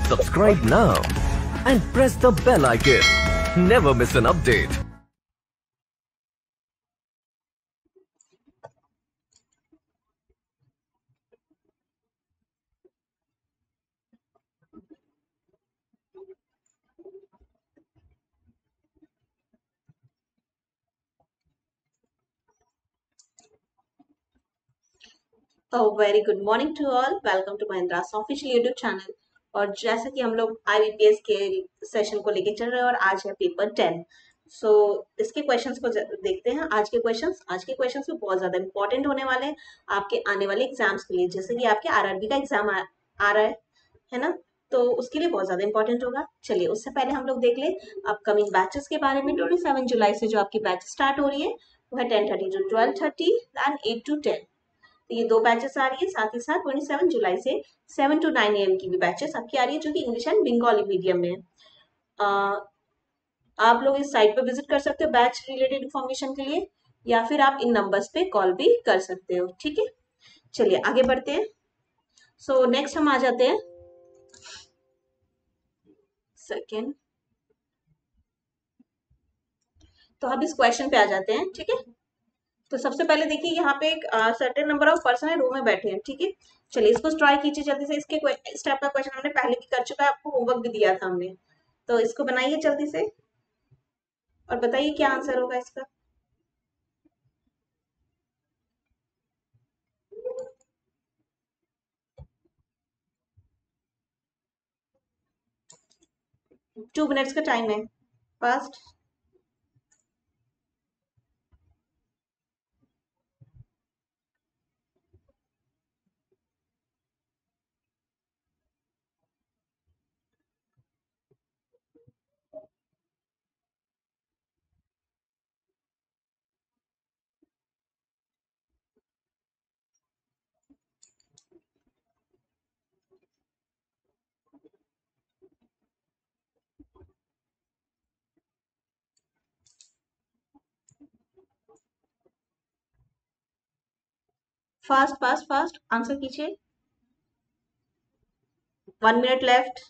Subscribe now and press the bell icon. Never miss an update. Very good morning to all. Welcome to Mahindra's official YouTube channel. और जैसा कि हम लोग IBPS के session को लेके चल रहे हैं और आज है पेपर 10। इसके क्वेश्चंस को देखते हैं। आज के क्वेश्चंस भी बहुत ज्यादा इंपॉर्टेंट होने वाले हैं आपके आने वाले एग्जाम्स के लिए। जैसे कि आपके आरआरबी का एग्जाम आ रहा है ना, तो उसके लिए बहुत ज्यादा इंपॉर्टेंट होगा। चलिए उससे पहले हम लोग देख ले अपकमिंग बैचेस के बारे में। 27 जुलाई से जो आपकी बैच स्टार्ट हो रही है वो है 10:30 to 12:30 एंड 8 to 10। तो ये दो बैचेस आ रही है। साथ ही साथ 27 जुलाई से 7 to 9 AM की भी बैचेस आपकी आ रही है, जो कि इंग्लिश एंड बंगाली मीडियम में है। आप लोग इस साइट पे विजिट कर सकते हो बैच रिलेटेड इन्फॉर्मेशन के लिए, या फिर आप इन नंबर्स पे कॉल भी कर सकते हो। ठीक है, चलिए आगे बढ़ते हैं। नेक्स्ट हम आ जाते हैं सेकेंड। तो हम इस क्वेश्चन पे आ जाते हैं। ठीक है, तो सबसे पहले देखिए यहाँ पे एक सर्टेन नंबर ऑफ पर्सन है, रो में बैठे हैं। ठीक है, चलिए इसको ट्राई कीजिए जल्दी से। इस टाइप का क्वेश्चन हमने पहले भी कर चुका है, आपको होमवर्क भी दिया था हमने। तो इसको बनाइए जल्दी से और बताइए क्या आंसर होगा इसका। टू मिनट्स का टाइम है, fast. Fast fast fast answer कीजिए। 1 minute left.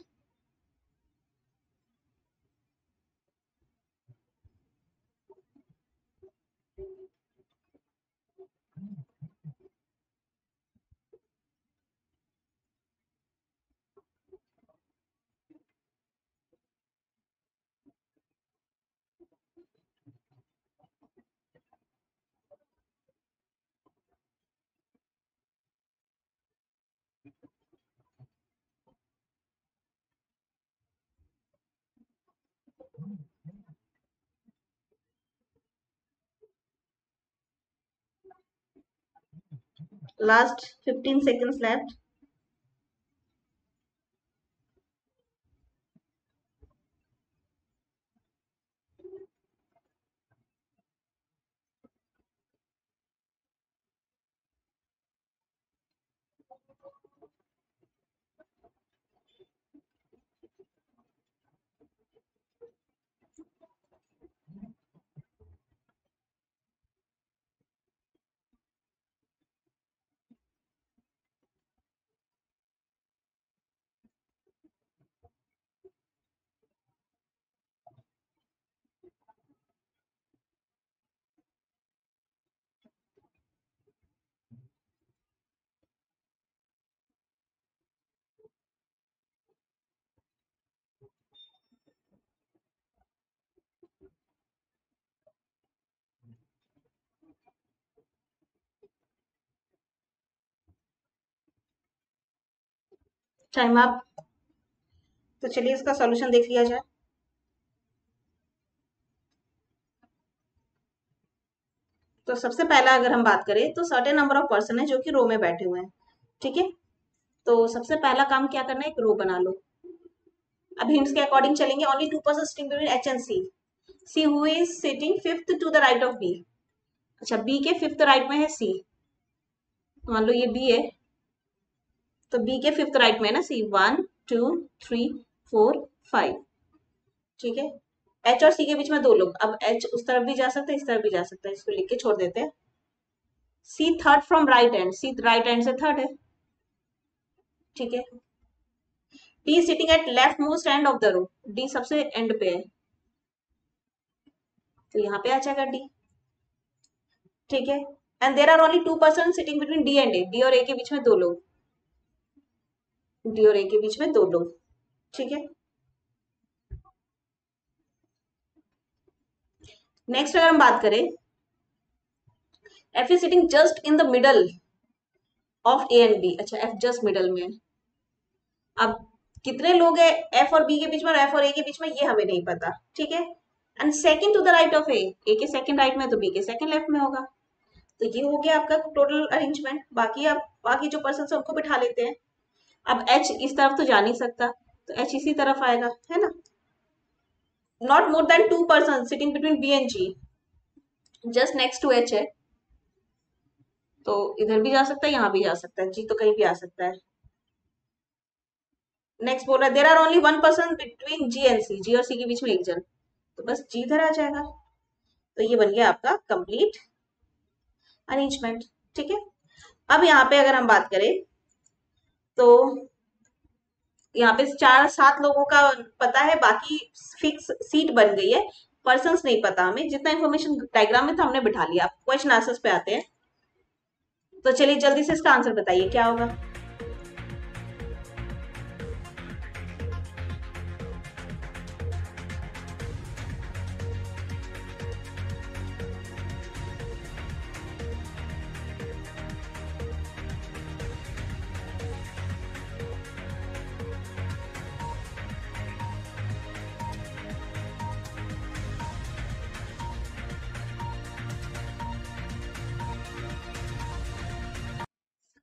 Last 15 seconds left. Time up. तो चलिए इसका सॉल्यूशन देख लिया जाए। तो सबसे पहला अगर हम बात करें तो सर्टेन नंबर ऑफ पर्सन है जो कि रो में बैठे हुए हैं। ठीक है, तो सबसे पहला काम क्या करना है, एक रो बना लो। अब हिंट्स के अकॉर्डिंग चलेंगे। Only two person sitting between H and C. C who is sitting fifth to the right of B. अच्छा, बी के फिफ्थ राइट में है सी। मान लो ये बी है, तो बी के फिफ्थ राइट में है ना सी। 1 2 3 4 5। ठीक है, एच और सी के बीच में दो लोग। अब एच उस तरफ भी जा सकता है, इस तरफ भी जा सकता है, इसको लिख के छोड़ देते हैं। C third from right end, C right end से थर्ड है। ठीक है, D sitting at left most end of the row, D सबसे एंड पे है, तो यहाँ पे आ जाएगा डी, ठीक है। And there are only 2 person sitting between D and A, D और ए के बीच में दो लोग, डी और ए के बीच में दो लोग, ठीक है। नेक्स्ट अगर हम बात करें, F is sitting just in the middle of A and B, अच्छा एफ जस्ट मिडल में है। अब कितने लोग हैं एफ और बी के बीच में और एफ और ए के बीच में, ये हमें नहीं पता, ठीक है। And second to the right of A के सेकंड राइट में तो बी के सेकंड लेफ्ट में होगा, तो ये हो गया आपका टोटल अरेंजमेंट। बाकी आप बाकी जो पर्सन है उनको बिठा लेते हैं। अब एच इस तरफ तो जा नहीं सकता, तो एच इसी तरफ आएगा, है ना। Not more than 2 person sitting between B and G, just next to H है, तो इधर भी जा सकता है, यहाँ भी जा सकता है, जी तो कहीं भी आ सकता है। नेक्स्ट बोल रहा है there are only 1 person between G and C, G और सी के बीच में एक जन, तो बस जी इधर आ जाएगा, तो ये बन गया आपका कंप्लीट अरेंजमेंट, ठीक है। अब यहाँ पे अगर हम बात करें तो यहाँ पे 4-7 लोगों का पता है, बाकी फिक्स सीट बन गई है, पर्सन्स नहीं पता हमें, जितना इन्फॉर्मेशन डायग्राम में था हमने बिठा लिया। क्वेश्चन आंसर्स पे आते हैं, तो चलिए जल्दी से इसका आंसर बताइए क्या होगा।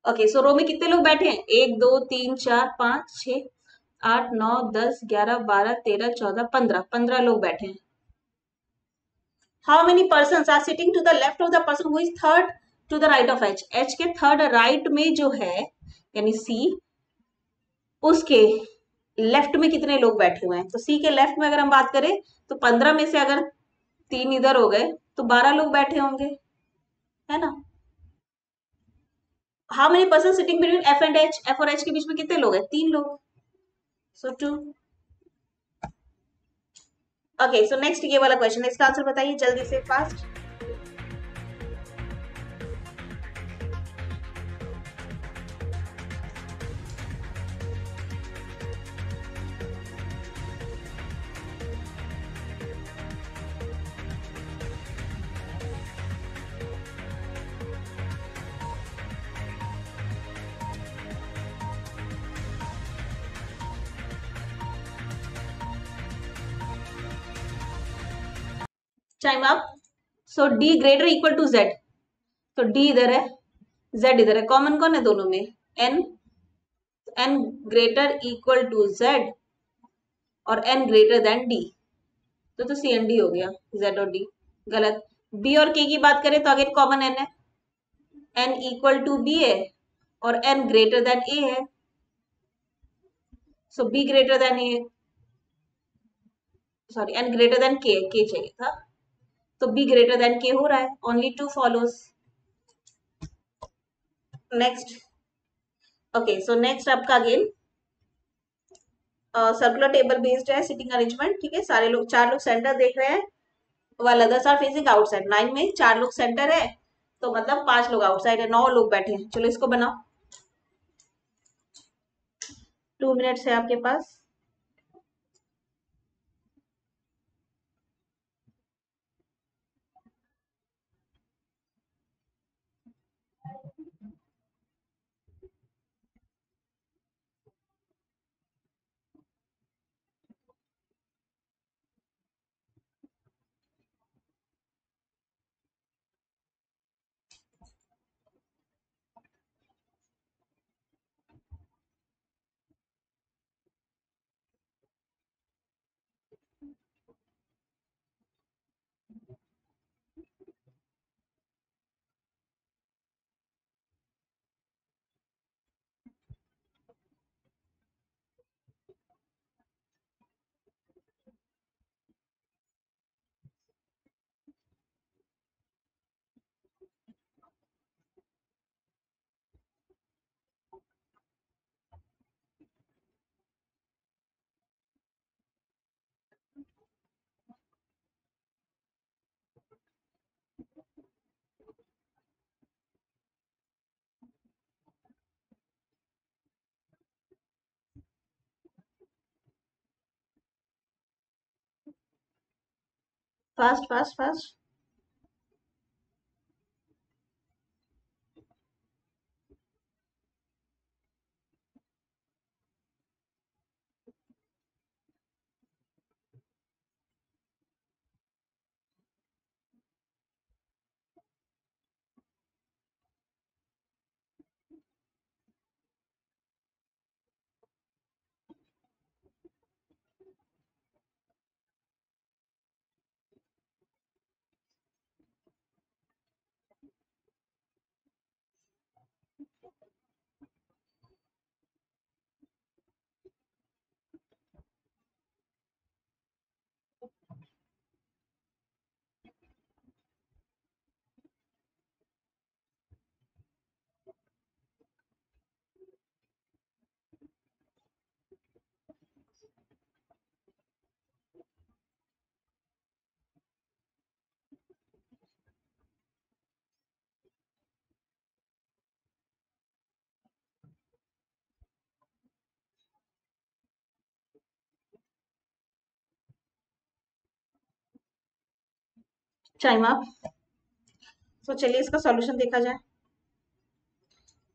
ओके, सो रो में कितने लोग बैठे हैं, 1 2 3 4 5 6 8 9 10 11 12 13 14 15 लोग बैठे हैं। How many person are sitting to the left of the person who is third to the right of H, H के थर्ड राइट में जो है यानी सी, उसके लेफ्ट में कितने लोग बैठे हुए हैं, तो सी के लेफ्ट में अगर हम बात करें तो 15 में से अगर 3 इधर हो गए तो 12 लोग बैठे होंगे, है ना। How many person sitting between F and H, F और एच के बीच में कितने लोग हैं, 3 लोग, सो 2। ओके, सो नेक्स्ट ये वाला क्वेश्चन है, इसका आंसर बताइए जल्दी से, fast. Time up. So D greater equal to Z, तो डी इधर है, जेड इधर है, कॉमन कौन है दोनों में, N, N greater equal to Z और एन ग्रेटर देन डी, तो सी एन डी हो गया, जेड और डी गलत। बी और के की बात करें तो अगेन कॉमन एन है, एन इक्वल टू बी है और एन ग्रेटर देन ए है, so B greater than A, sorry N greater than K चाहिए था, तो बी ग्रेटर देन के हो रहा है, only 2 follows. Next, okay, so next आपका अगेन सर्कुलर टेबल बेस्ड है, सिटिंग अरेंजमेंट, ठीक है। सारे लोग 4 लोग सेंटर देख रहे हैं, वाल अदर्स आर फेसिंग आउटसाइड। 9 में 4 लोग सेंटर है, तो मतलब 5 लोग आउटसाइड है, 9 लोग बैठे हैं। चलो इसको बनाओ, 2 मिनट्स है आपके पास। Fast fast fast. Time up. तो चलिए इसका सॉल्यूशन देखा जाए।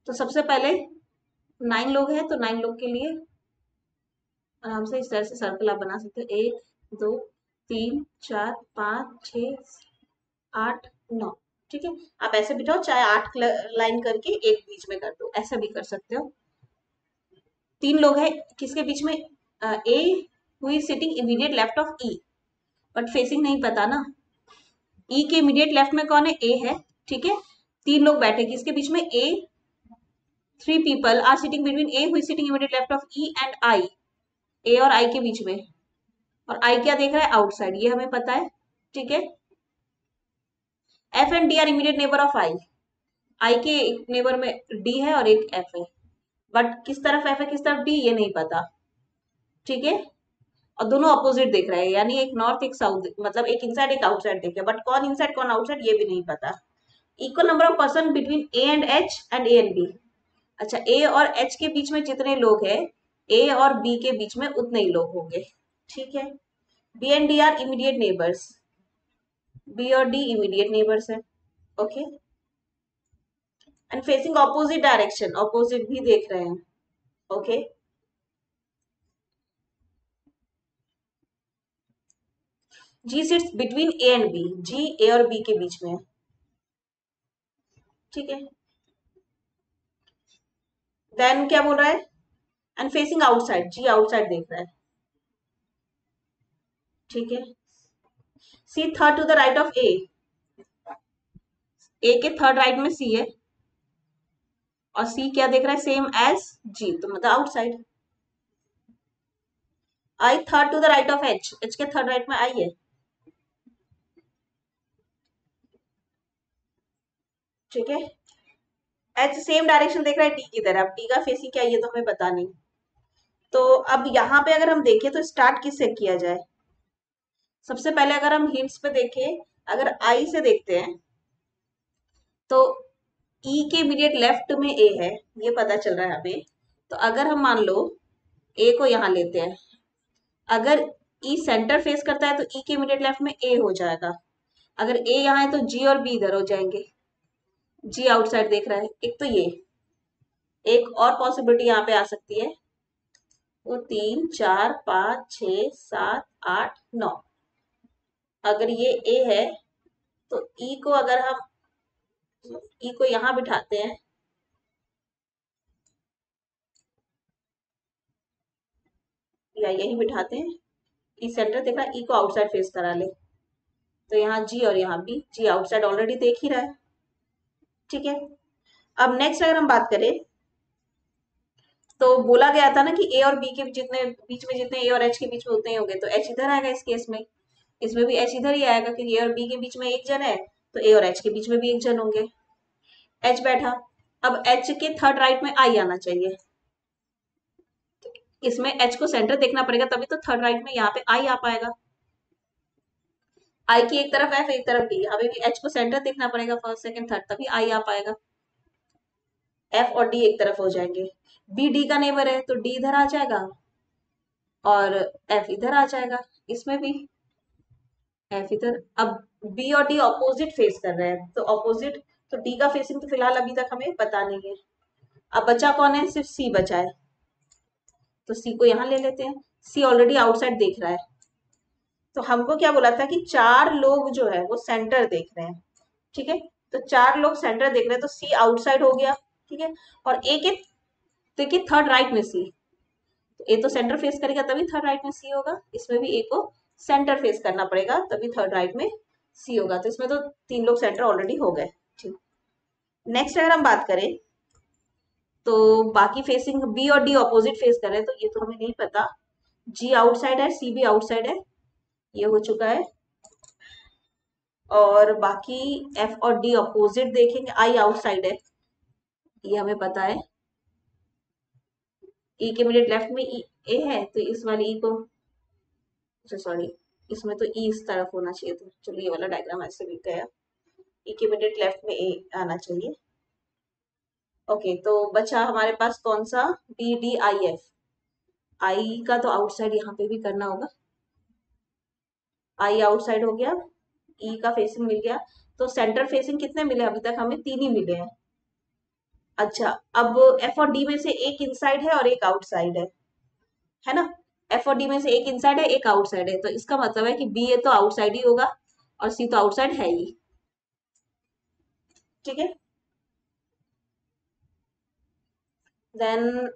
तो सबसे पहले 9 लोग हैं, तो 9 लोग के लिए आराम से इस तरह से सर्कल आप बना सकते हो। 1 2 3 4 5 6 8 9। ठीक है, आप ऐसे बिठाओ, चाहे 8 लाइन करके एक बीच में कर दो, ऐसा भी कर सकते हो। 3 लोग हैं, किसके बीच में? A who is sitting immediate left of E, but facing नहीं पता ना। ई के इमीडिएट लेफ्ट में कौन है? ए है। ठीक है, 3 लोग बैठे किसके बीच में? A. 3 people are sitting between A who is sitting immediate left of E and I. A और आई के बीच में, और आई क्या देख रहा है? आउटसाइड, ये हमें पता है। ठीक है, F and D are immediate neighbour of I. I के एक नेबर में डी है और एक एफ है, बट किस तरफ एफ है किस तरफ डी ये नहीं पता। ठीक है, और दोनों अपोजिट देख रहे हैं, यानी एक नॉर्थ एक साउथ, मतलब एक इनसाइड एक आउटसाइड देख रहे हैं, बट कौन इनसाइड कौन आउटसाइड ये भी नहीं पता। Equal number of person between A and H and A and B. अच्छा, ए और एच के बीच में जितने लोग हैं, ए और बी के बीच में उतने ही लोग होंगे। ठीक है, B and D are immediate neighbours. B और डी इमीडिएट नेबर्स है। Okay, and facing opposite direction, opposite भी देख रहे हैं। Okay, G sits between A and B, G A और बी के बीच में है। ठीक है, देन क्या बोल रहा है? And facing outside, G outside देख रहा है। ठीक है, C third to the right of A. A के थर्ड राइट में सी है, और सी क्या देख रहा है? सेम एज जी, तो मतलब outside. I third to the right of H, H के थर्ड राइट में आई है। ठीक है, एच सेम डायरेक्शन देख रहा है डी की तरफ, डी का फेसिंग क्या है ये तो हमें पता नहीं। तो अब यहाँ पे अगर हम देखें तो स्टार्ट किससे किया जाए? सबसे पहले अगर हम हिंट्स पे देखें, अगर आई से देखते हैं तो ई के इमीडिएट लेफ्ट में ए है, ये पता चल रहा है हमें। तो अगर हम मान लो ए को यहाँ लेते हैं, अगर ई सेंटर फेस करता है तो ई के इमीडिएट लेफ्ट में ए हो जाएगा। अगर ए यहाँ है तो जी और बी इधर हो जाएंगे। जी आउटसाइड देख रहा है, एक तो ये, एक और पॉसिबिलिटी यहाँ पे आ सकती है, वो 3 4 5 6 7 8 9। अगर ये ए है तो ई को अगर हम ई को यहाँ बिठाते हैं, या यही बिठाते हैं, ई सेंटर देख रहा है, ई को आउटसाइड फेस करा ले, तो यहाँ जी और यहाँ बी, जी आउटसाइड ऑलरेडी देख ही रहा है। ठीक है, अब नेक्स्ट अगर हम बात करें तो बोला गया था ना कि ए और बी के जितने बीच में, जितने ए और एच के बीच में उतने ही होंगे, तो एच इधर आएगा इस केस में। इसमें भी एच इधर ही आएगा, क्योंकि ए और बी के बीच में एक जन है, तो ए और एच के बीच में भी एक जन होंगे। एच बैठा, अब एच के थर्ड राइट में आई आना चाहिए। इसमें एच को सेंटर देखना पड़ेगा, तभी तो थर्ड राइट में यहाँ पे आई आ पाएगा। आई की एक तरफ एफ एक तरफ डी, हमें भी एच को सेंटर देखना पड़ेगा फर्स्ट सेकंड थर्ड, तभी आई आ पाएगा। एफ और डी एक तरफ हो जाएंगे। बी डी का नेबर है तो डी इधर आ जाएगा और एफ इधर आ जाएगा, इसमें भी। एफ इधर, अब बी और डी ऑपोजिट फेस कर रहे हैं, तो ऑपोजिट, तो डी का फेसिंग तो फिलहाल अभी तक हमें पता नहीं है। अब बचा कौन है, सिर्फ सी बचा है, तो सी को यहाँ ले लेते हैं। सी ऑलरेडी आउटसाइड देख रहा है, तो हमको क्या बोला था कि चार लोग जो है वो सेंटर देख रहे हैं, ठीक है। तो चार लोग सेंटर देख रहे हैं, तो सी आउटसाइड हो गया, ठीक है। और ए के, देखिए थर्ड राइट में सी, तो ए तो सेंटर फेस करेगा तभी थर्ड राइट में सी होगा, इसमें भी ए को सेंटर फेस करना पड़ेगा तभी थर्ड राइट में सी होगा, तो इसमें तो तीन लोग सेंटर ऑलरेडी हो गए, ठीक। नेक्स्ट अगर हम बात करें तो बाकी फेसिंग बी और डी ऑपोजिट फेस कर रहे हैं, तो ये तो हमें नहीं पता। जी आउटसाइड है, सी भी आउटसाइड है, ये हो चुका है। और बाकी एफ और डी ऑपोजिट देखेंगे, आई आउटसाइड है, ये हमें पता है। ई के इमीडिएट लेफ्ट में ई ए है, तो इस वाले ई को, सॉरी इसमें तो ई इस तरफ होना चाहिए था, चलिए ये वाला डायग्राम ऐसे भी गया, ई के इमीडिएट लेफ्ट में ए आना चाहिए। ओके, तो बचा हमारे पास कौन सा, बी डी आई एफ। आई का तो आउटसाइड यहाँ पे भी करना होगा, आई आउटसाइड हो गया, ई का फेसिंग मिल गया, तो सेंटर फेसिंग कितने मिले अभी तक हमें, तीन ही मिले हैं। अच्छा, अब एफ और डी में से एक इनसाइड है और एक आउटसाइड है ना। एफ और डी में से एक इनसाइड है एक आउटसाइड है, तो इसका मतलब है कि बी ए तो आउटसाइड ही होगा और सी तो आउटसाइड है ही, ठीक है। Then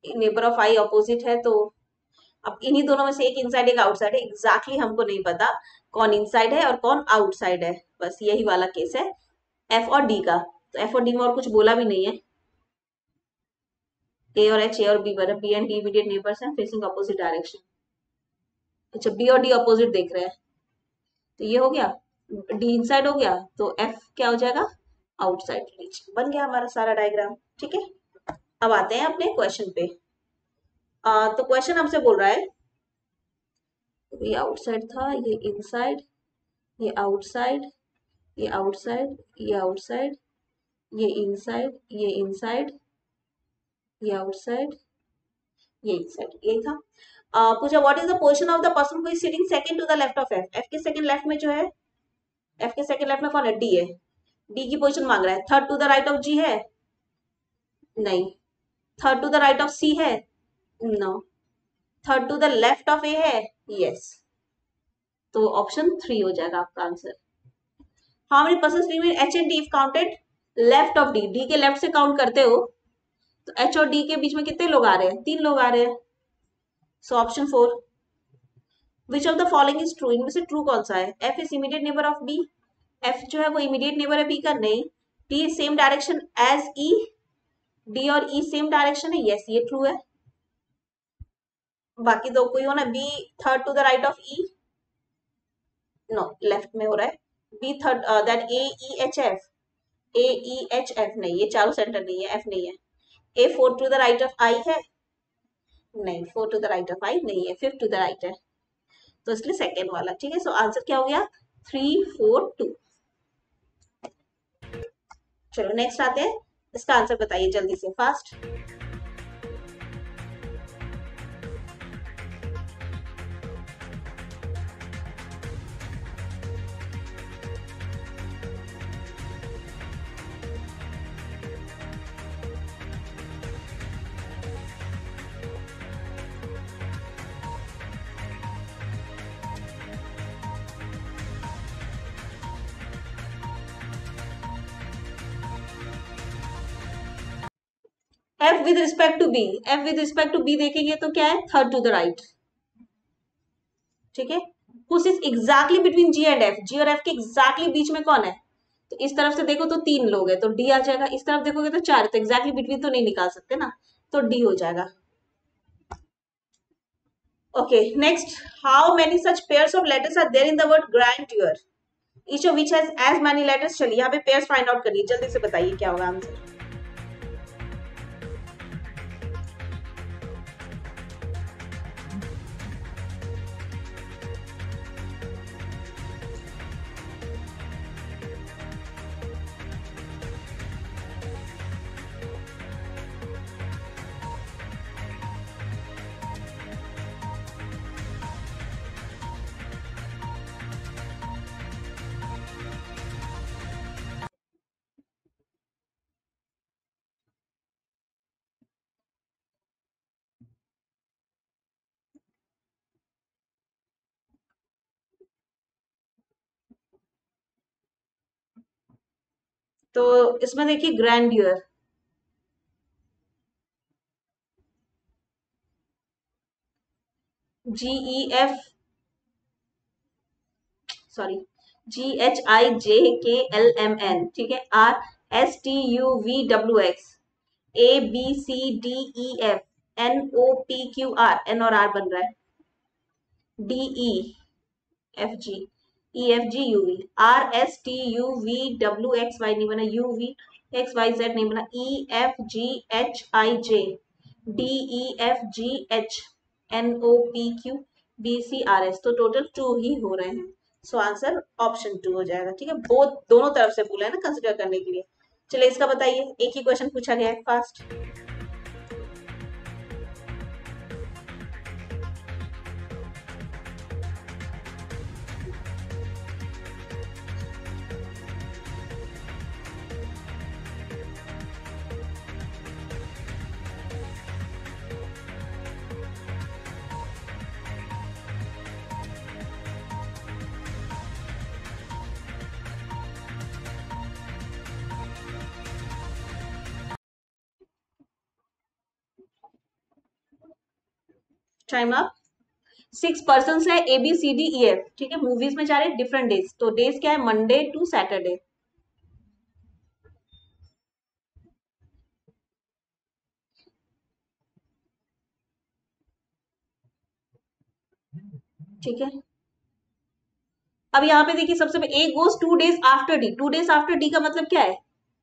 neighbour of I opposite है, तो अब इन्हीं दोनों में से एक इनसाइड एक आउटसाइड है, एग्जैक्टली हमको नहीं पता कौन इनसाइड है और कौन आउटसाइड है, बस यही वाला केस है एफ और डी का। तो एफ और डी में और कुछ बोला भी नहीं है, ए और एच, ए और बी बराबर, B and D immediate neighbours हैं फेसिंग अपोजिट डायरेक्शन। अच्छा, बी और डी अपोजिट देख रहे हैं, तो ये हो गया, डी इनसाइड हो गया, तो एफ क्या हो जाएगा, आउटसाइड रीच, बन गया हमारा सारा डायग्राम, ठीक है। अब आते हैं अपने क्वेश्चन पे। तो क्वेश्चन हमसे बोल रहा है, ये आउटसाइड था, ये इनसाइड, ये आउटसाइड, ये आउटसाइड, ये आउटसाइड, ये इनसाइड, ये इनसाइड, ये आउटसाइड, ये इनसाइड, यही था। पूछा what is the position of the person who is sitting second to the left of F. F के सेकंड लेफ्ट में जो है, एफ के सेकंड लेफ्ट में कौन है, डी है, डी की पोजीशन मांग रहा है। Third to the right of G है, नहीं। Third to the right of C है, no. Third to the left of A है, यस। तो ऑप्शन 3 हो जाएगा आपका answer. How many persons remain H and D if counted left of D, D के left से काउंट करते हो तो एच और डी के बीच में कितने लोग आ रहे हैं, 3 लोग आ रहे हैं, so option 4। Which of the following is true, इनमें से ट्रू कौन सा है, F is immediate neighbour of B, F जो है वो इमीडिएट नेबर है बी का, नहीं। D is same direction as E, D और ई सेम डायरेक्शन है, यस ये ट्रू है। बाकी दो कोई हो ना, B third to the right of E, no left में हो रहा है, B third that A E H F, A E H F नहीं, ये चारों सेंटर नहीं है, एफ नहीं है। A fourth to the right of I है, नहीं, fourth to the right of I नहीं है, फिफ्थ टू द राइट है, तो इसलिए सेकेंड वाला, ठीक है। सो आंसर क्या हो गया, 3 4 2। चलो नेक्स्ट आते हैं, इसका आंसर बताइए जल्दी से, fast. F with respect to B, F with respect to B देखेंगे तो क्या है, थर्ड टू द राइट, ठीक है। Who's is exactly between G and F, G और एफ के एग्जैक्टली बीच में कौन है, तो इस तरफ से देखो तो 3 लोग है, तो डी आ जाएगा, इस तरफ देखोगे तो 4, तो एग्जैक्टली बिटवीन तो नहीं निकाल सकते ना, तो डी हो जाएगा। Okay next, how many such pairs of letters are there in the word grandeur, each of which has as many letters. चलिए यहाँ पे पेयर्स फाइंड आउट करिए, जल्दी से बताइए क्या होगा आंसर। तो इसमें देखिए ग्रैंडियर, GEF, सॉरी, GHIJKLMN, ठीक है, RSTUVWX, ABCDEF, NOPQR, N और R बन रहा है, DEFG, RSTUVWXY नहीं बना, UVXYZ नहीं बना, EFGHIJ, DEFGHNOPQBCRS, तो टोटल 2 ही हो रहे हैं। सो आंसर ऑप्शन 2 हो जाएगा, ठीक है। बोथ दोनों तरफ से बोला है ना कंसिडर करने के लिए। चलिए इसका बताइए, एक ही क्वेश्चन पूछा गया है, फास्ट। Time up. 6 पर्सन है, ABCDEF, ठीक है, मूवीज में जा रहे डिफरेंट डेज, तो डेज क्या है, मंडे टू सैटरडे। ठीक है, अब यहाँ पे देखिए सबसे पहले A goes 2 days after D, 2 days after D का मतलब क्या है,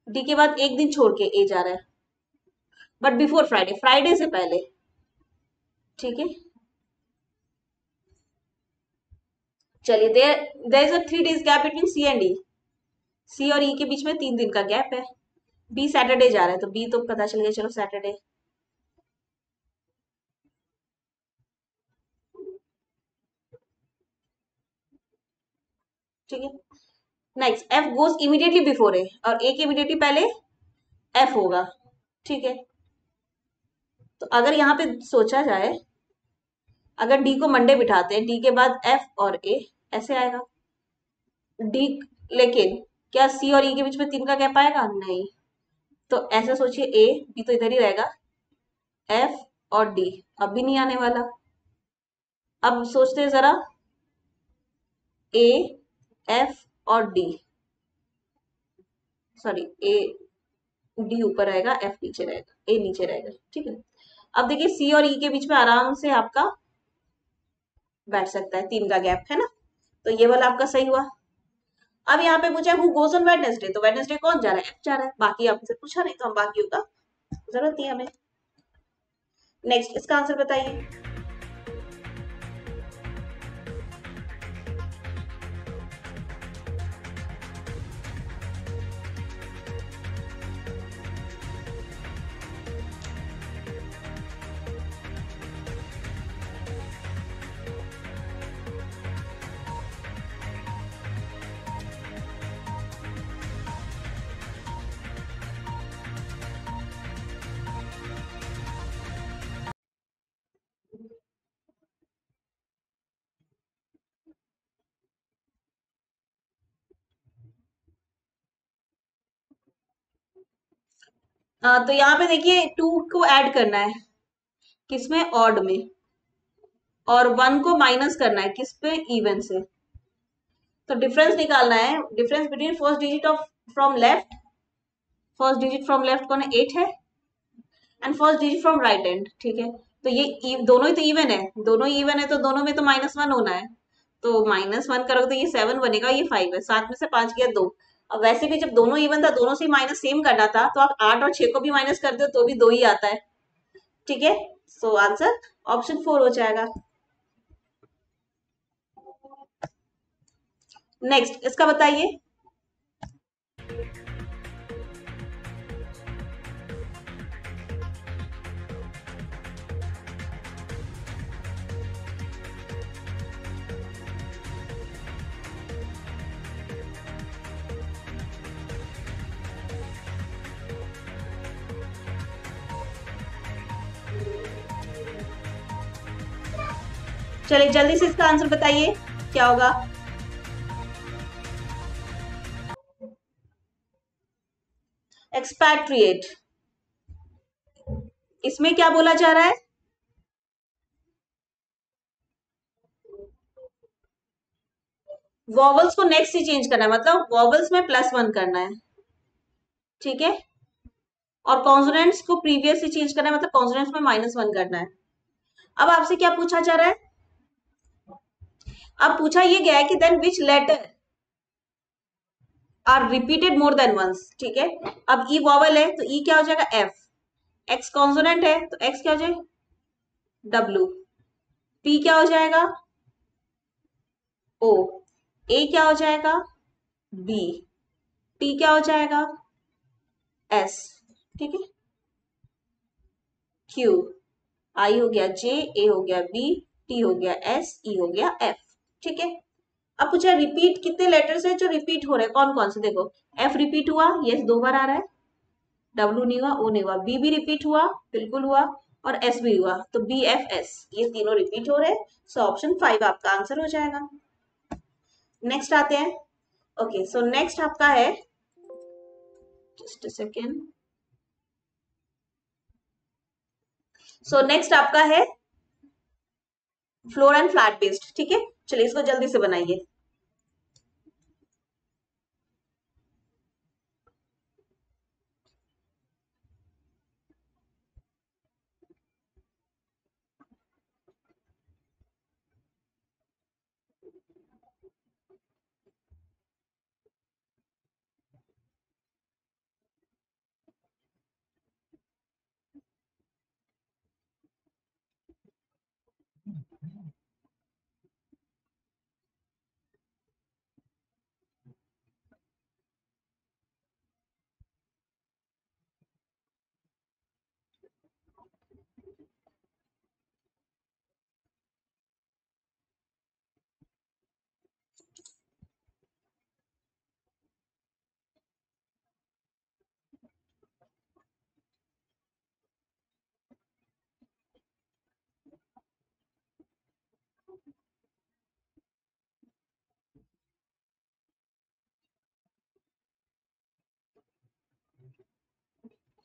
डी के बाद एक दिन छोड़ के ए जा रहा है, बट बिफोर फ्राइडे, फ्राइडे से पहले, ठीक है। चलिए, there is a 3 days gap between C and E, C और ई के बीच में 3 दिन का गैप है। बी सैटरडे जा रहा है, तो बी तो पता चल गया, चलो सैटरडे। ठीक है, next F goes immediately before A, और ए के इमीडिएटली पहले एफ होगा, ठीक है। तो अगर यहाँ पे सोचा जाए, अगर डी को मंडे बिठाते हैं, डी के बाद एफ और ए, ऐसे आएगा डी, लेकिन क्या सी और ई के बीच में 3 का गैप आएगा, नहीं। तो ऐसे सोचिए, ए बी तो इधर ही रहेगा, एफ और डी अब भी नहीं आने वाला। अब सोचते हैं जरा, ए एफ और डी, सॉरी, ए डी ऊपर रहेगा, एफ नीचे रहेगा, ए नीचे रहेगा, ठीक है। अब देखिए सी और ई के बीच में आराम से आपका बैठ सकता है, 3 का गैप है ना, तो ये वाला आपका सही हुआ। अब यहाँ पे पूछा हु गोज ऑन वेडनेसडे, तो वेडनेसडे कौन जा रहा है, एफ जा रहा है, बाकी आपसे पूछा नहीं, तो हम बाकी का जरूरत नहीं हमें। नेक्स्ट इसका आंसर बताइए। तो यहाँ पे देखिए 2 को ऐड करना है, किसमें, ऑड में, और 1 को माइनस करना है, किस पे, इवन से। तो डिफरेंस निकालना है, difference between first digit of from left, first digit from left कौन है, 8 है, and first digit from right and, ठीक है। तो ये दोनों ही तो इवन है, दोनों ही इवन है, तो दोनों में तो -1 होना है, तो -1 करोगे तो ये 7 बनेगा, ये 5 है, 7 में से 5 गया 2। अब वैसे भी जब दोनों इवन था, दोनों से माइनस सेम करना था, तो आप 8 और 6 को भी माइनस कर दो तो भी 2 ही आता है, ठीक है। सो आंसर ऑप्शन 4 हो जाएगा। नेक्स्ट इसका बताइए। चलिए जल्दी से इसका आंसर बताइए, क्या होगा। एक्सपैट्रिएट, इसमें क्या बोला जा रहा है? वॉवल्स को नेक्स्ट से चेंज करना है, मतलब वॉवल्स में +1 करना है, ठीक है, और कॉन्सोनेंट्स को प्रीवियस से चेंज करना है, मतलब कॉन्सोनेंट्स में -1 करना है। अब आपसे क्या पूछा जा रहा है? अब पूछा ये गया है कि then which letter are repeated more than once, ठीक है। अब ई वॉवल है तो ई क्या हो जाएगा? एफ। एक्स कॉन्सोनेंट है तो एक्स क्या हो जाएगा? डब्ल्यू। पी क्या हो जाएगा? ओ। ए क्या हो जाएगा? बी। टी क्या हो जाएगा? एस, ठीक है। क्यू। आई हो गया जे, ए हो गया बी, टी हो गया एस, ई हो गया एफ, ठीक है। अब पूछा रिपीट कितने लेटर्स है जो रिपीट हो रहे हैं, कौन कौन से? देखो, एफ रिपीट हुआ, यस 2 बार आ रहा है, डब्ल्यू नहीं हुआ, ओ नहीं हुआ, बी भी रिपीट हुआ, बिल्कुल हुआ, और एस भी हुआ, तो बी एफ एस ये तीनों रिपीट हो रहे हैं। सो ऑप्शन 5 आपका आंसर हो जाएगा। नेक्स्ट आते हैं। ओके, सो नेक्स्ट आपका है, just a second, so next आपका है फ्लोर एंड फ्लैट बेस्ड, ठीक है। चलिए इसको जल्दी से बनाइए।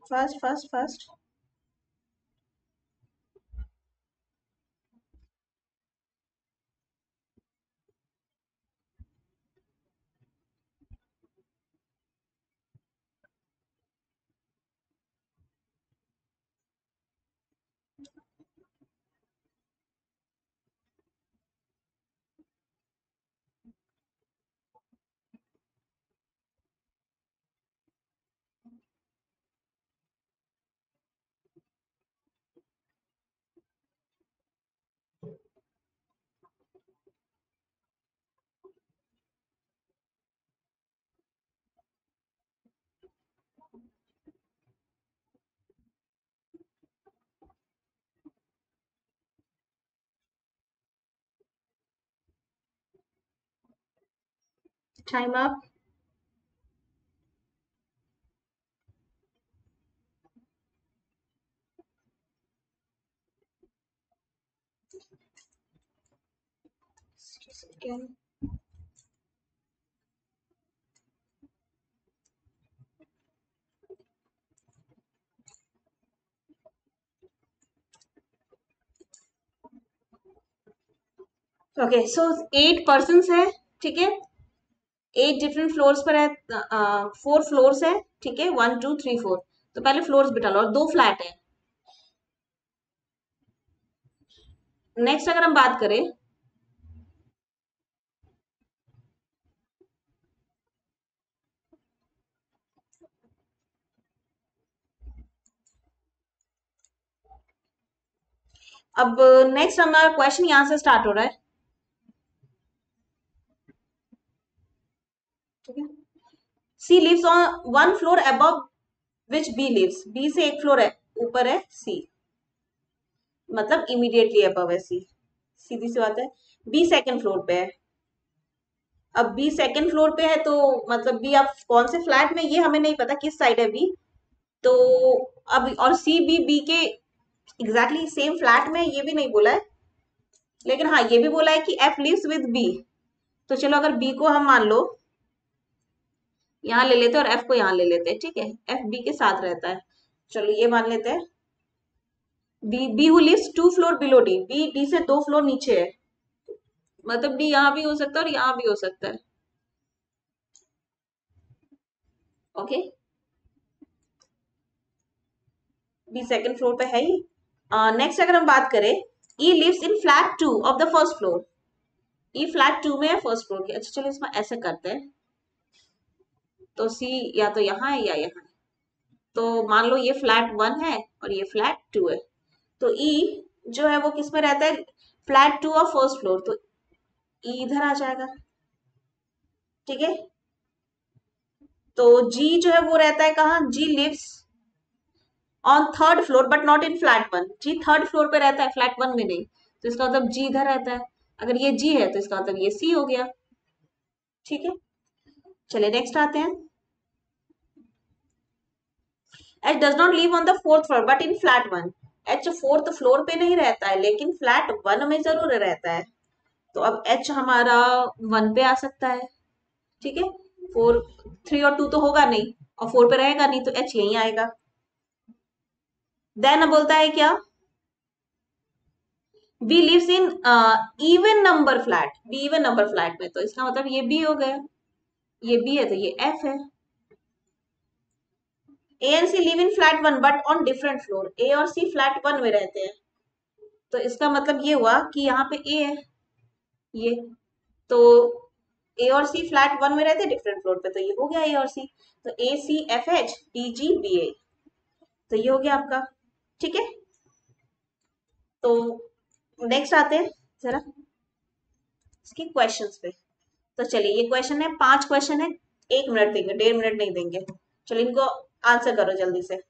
First first first. Time up. Okay, so 8 person है, ठीक है, 8 डिफरेंट फ्लोर्स पर है, 4 फ्लोर्स है, ठीक है, 1 2 3 4। तो पहले फ्लोर्स बिठा लो, और 2 फ्लैट है। नेक्स्ट अगर हम बात करें, अब नेक्स्ट हमारा क्वेश्चन यहां से स्टार्ट हो रहा है, ठीक है। C lives on 1 floor above which B lives, B से 1 फ्लोर है ऊपर है सी, मतलब इमीडिएटली अबव है सी, सीधी सी बात है। बी सेकंड फ्लोर पे है, अब बी सेकंड फ्लोर पे है तो मतलब बी आप कौन से फ्लैट में, ये हमें नहीं पता किस साइड है बी, तो अब और सी बी के एग्जैक्टली सेम फ्लैट में, ये भी नहीं बोला है, लेकिन हाँ ये भी बोला है कि एफ लिव्स विद बी। तो चलो अगर बी को हम मान लो, यहाँ ले लेते हैं और एफ को यहाँ ले लेते हैं, ठीक है, एफ बी के साथ रहता है। चलो ये मान लेते हैं, B who lives 2 floor below D, B D से 2 फ्लोर नीचे है, मतलब डी यहाँ भी हो सकता है और यहाँ भी हो सकता है। ओके, बी सेकंड फ्लोर पे है ही। नेक्स्ट अगर हम बात करें, E lives in flat 2 of the first floor, E flat 2 में है फर्स्ट फ्लोर के। अच्छा चलो इसमें ऐसे करते हैं, तो सी या तो यहाँ है या यहाँ है, तो मान लो ये फ्लैट 1 है और ये फ्लैट 2 है, तो ई जो है वो किस में रहता है, फ्लैट 2 और फर्स्ट फ्लोर, तो ई इधर आ जाएगा, ठीक है। तो जी जो है वो रहता है कहाँ, G lives on third floor but not in flat 1, G third floor पे रहता है, फ्लैट 1 में नहीं, तो इसका मतलब जी इधर रहता है। अगर ये जी है तो इसका मतलब ये सी हो गया, ठीक है। चलिए नेक्स्ट आते हैं, H does not live on the fourth floor but in flat 1, H fourth floor पे नहीं रहता है लेकिन फ्लैट 1 में जरूर रहता है, तो अब एच हमारा 1 पे आ सकता है, ठीक है। 3 और 2 तो होगा नहीं और 4 पे रहेगा नहीं, तो एच यहीं आएगा। देन अब बोलता है क्या, B lives in even number flat, B even number flat में, तो इसका मतलब ये बी हो गया, ये बी है तो ये एफ है। A and C live in flat 1 but on different floor, A और सी फ्लैट 1 में रहते हैं, तो इसका मतलब ये हुआ कि यहाँ पे ए है ये, तो ए और सी फ्लैट 1 में रहते हैं डिफरेंट फ्लोर पे, तो ये हो गया ए और सी, तो A C F H D G B A, तो ये हो गया आपका, ठीक है। तो नेक्स्ट आते हैं जरा इसके क्वेश्चंस पे। तो चलिए ये क्वेश्चन है, 5 क्वेश्चन है, 1 मिनट देंगे, 1.5 मिनट नहीं देंगे। चलिए इनको आंसर करो जल्दी से।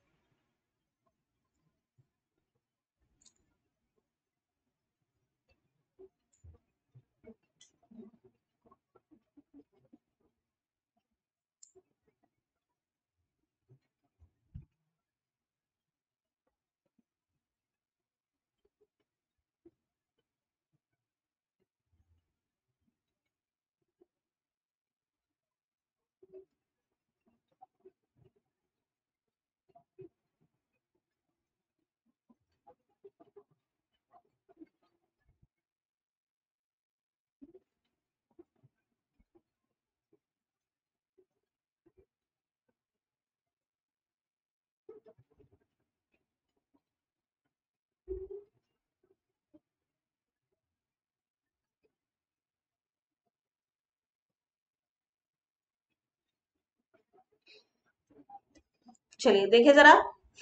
चलिए देखिए जरा,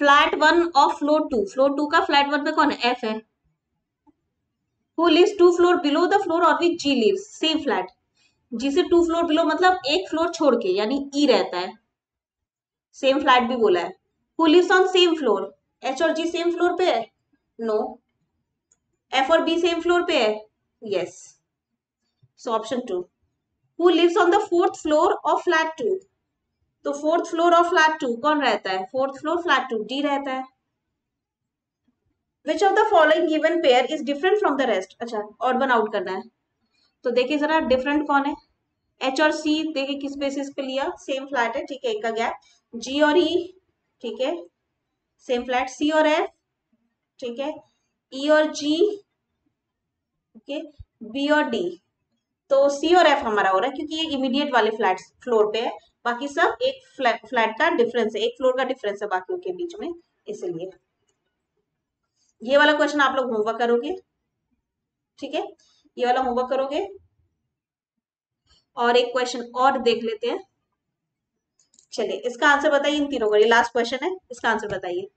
फ्लैट 1 ऑफ फ्लोर 2, फ्लोर 2 का फ्लैट 1 पे कौन है, एफ है। Who lives 2 floor below the floor और which G lives, same flat, G से 2 फ्लोर बिलो मतलब एक फ्लोर छोड़ के, यानी ई रहता है, सेम फ्लैट भी बोला है। Who lives on same floor, H और जी सेम फ्लोर पे है, नो। एफ और बी सेम फ्लोर पे है, yes, so option 2। Who lives on the fourth floor of flat 2, तो फोर्थ फ्लोर ऑफ फ्लैट 2 कौन रहता है, फोर्थ फ्लोर फ्लैट 2 डी रहता है। विच of the following given pair is different from the rest, अच्छा odd one out करना है, तो देखिए जरा डिफरेंट कौन है, एच और सी देखिए किस बेसिस पे लिया, सेम फ्लैट है, ठीक है, एक का गैप, जी और ई, ठीक है, सेम फ्लैट, सी और एफ, ठीक है, ई और जी, ओके, बी और डी, तो सी और एफ हमारा हो रहा है क्योंकि ये इमीडिएट वाले फ्लैट फ्लोर पे है, बाकी सब एक फ्लैट का डिफरेंस है, एक फ्लोर का डिफरेंस है बाकियों के बीच में, इसलिए ये वाला क्वेश्चन आप लोग होमवर्क करोगे, ठीक है, ये वाला होमवर्क करोगे। और एक क्वेश्चन और देख लेते हैं, चलिए इसका आंसर बताइए इन तीनों का, ये लास्ट क्वेश्चन है, इसका आंसर बताइए।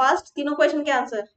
फास्ट तीनों क्वेश्चन के answer.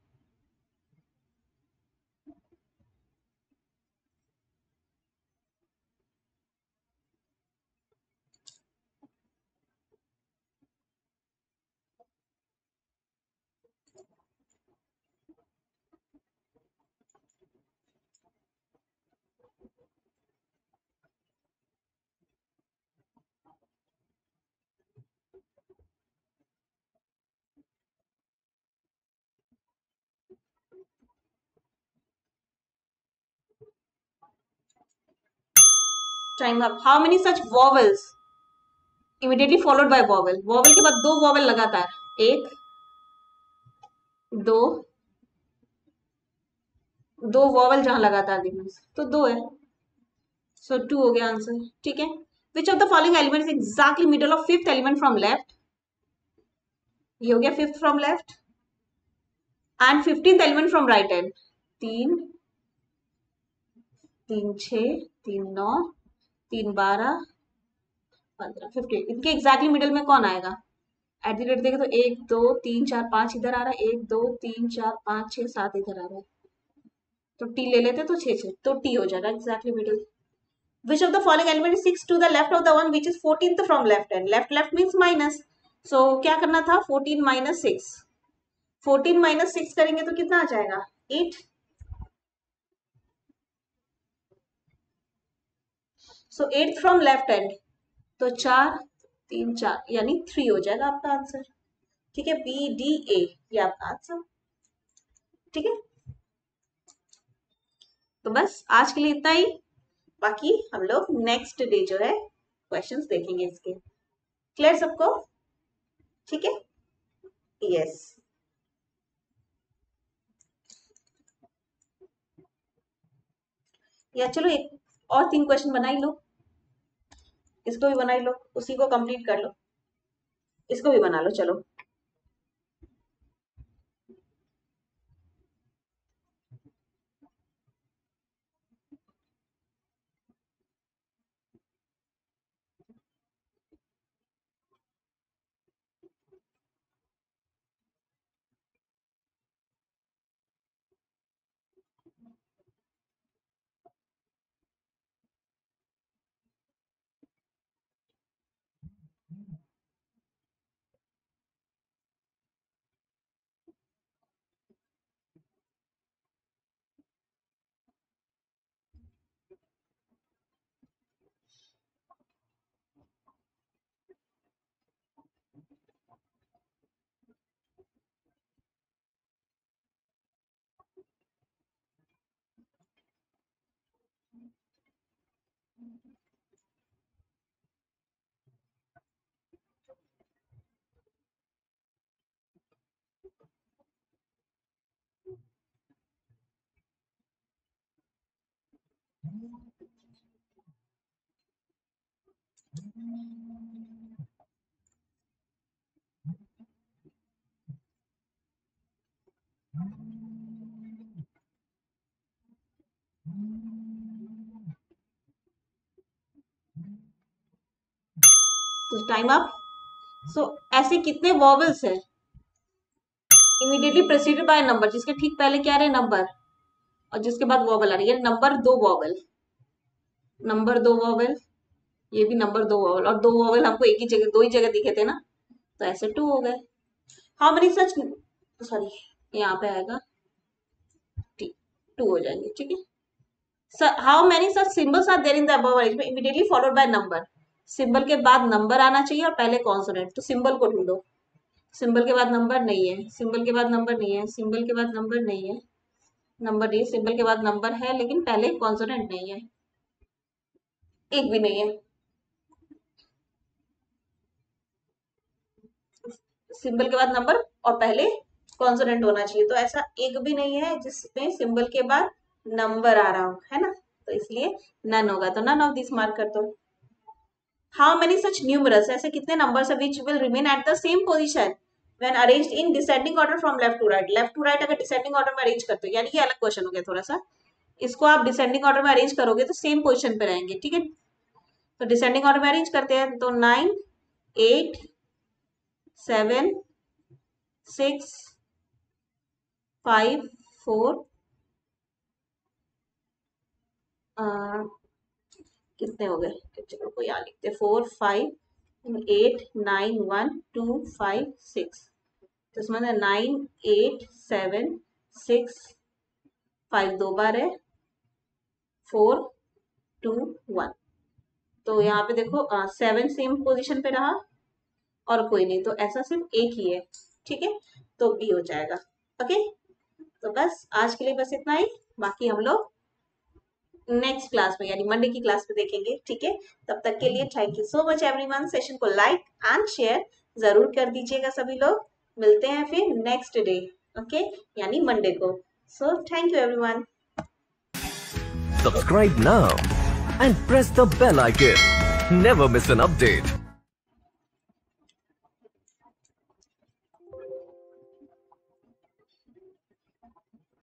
Time up. How many such vowels immediately followed bye vowel, vowel के बाद दो वॉवल लगातार, एक दो, दो वॉवल जहां लगातार दिखने तो दो है, सो टू हो गया आंसर। ठीक है। विच of the following element is exactly middle of fifth element from left, ये हो गया fifth from left, and 15th element from right hand. तीन, तीन छः, तीन नौ, तीन 12, 15, 15, इनके एग्जैक्टली मिडल में कौन आएगा? एट द रेट देखे तो एक दो तीन चार पांच इधर आ रहा है, एक दो तीन चार पांच छह सात इधर आ रहा है, तो टी ले लेते तो छह छह, तो टी हो जाएगा exactly middle. Which of the following element is 6 to the left of the one which is 14th from left hand, left left means minus, so क्या करना था 14 माइनस 6, 14 माइनस 6 करेंगे तो कितना आ जाएगा 8, सो 8th फ्रॉम लेफ्ट हैंड, तो 4 3 4 यानी 3 हो जाएगा आपका आंसर। ठीक है, बी डी ए ये आपका आंसर। ठीक है, तो बस आज के लिए इतना ही, बाकी हम लोग नेक्स्ट डे जो है क्वेश्चंस देखेंगे इसके। क्लियर सबको? ठीक है, यस। या चलो एक और 3 क्वेश्चन बना ही लो, इसको भी बना ही लो, उसी को कंप्लीट कर लो, इसको भी बना लो चलो। तो टाइम अप। सो ऐसे कितने वॉवल्स है इमीडिएटली प्रेसिडेड बाय नंबर, जिसके ठीक पहले क्या रहे नंबर और जिसके बाद वॉवल आ रही है, नंबर दो वॉवल, नंबर दो वॉवल, ये भी नंबर दो वॉवल, और दो वॉवल हमको एक ही जगह दो ही जगह दिखे थे ना, तो ऐसे टू हो गए। हाउ मेनी सच, सॉरी यहाँ पे आएगा टी, टू हो जाएंगे। ठीक है। How many such symbols are there in the above arrangement immediately followed by number, symbol के बाद नंबर आना चाहिए और पहले कॉन्सोनेंट, तो सिंबल को ढूंढो, सिंबल के बाद नंबर नहीं है, सिंबल के बाद नंबर नहीं है, सिंबल के बाद नंबर नहीं है, नंबर नहीं, सिंबल के बाद नंबर है लेकिन पहले कॉन्सोनेंट नहीं है, एक भी नहीं है, सिंबल के बाद नंबर और पहले कॉन्सोनेंट होना चाहिए, तो ऐसा एक भी नहीं है जिसमें सिंबल के बाद नंबर आ रहा हो, है ना, तो इसलिए नन होगा, तो नन ऑफ दिस मार्क कर दो। हाउ मेनी सच न्यूमरल्स, ऐसे कितने नंबर्स है which will remain at the same position when arranged in descending order from left to right, left to right अगर डिसेंडिंग ऑर्डर में arrange करते हो, यानी ये अलग क्वेश्चन हो गया थोड़ा सा, इसको आप डिसेंडिंग ऑर्डर में अरेंज करोगे तो सेम पोजीशन पे रहेंगे। ठीक है, तो डिसेंडिंग ऑर्डर में अरेंज करते हैं, तो 9 8 7 6 5 4 कितने हो गए, चलो कोई यहाँ लिखते 4 5 8 9 1 2 5 6, तो इसमें 9 8 7 6 5 दो बार है, 4 2 1, तो यहाँ पे देखो 7 सेम पोजीशन पे रहा और कोई नहीं, तो ऐसा सिर्फ एक ही है, ठीक है, तो बी हो जाएगा। ओके, तो बस आज के लिए बस इतना ही, बाकी हम लोग नेक्स्ट क्लास में यानी मंडे की क्लास में देखेंगे, ठीक है। तब तक के लिए thank you so much everyone. Session को लाइक एंड शेयर जरूर कर दीजिएगा सभी लोग। मिलते हैं फिर नेक्स्ट डे, ओके, यानी मंडे को। So thank you everyone. Subscribe now and press the bell icon. Never miss an update.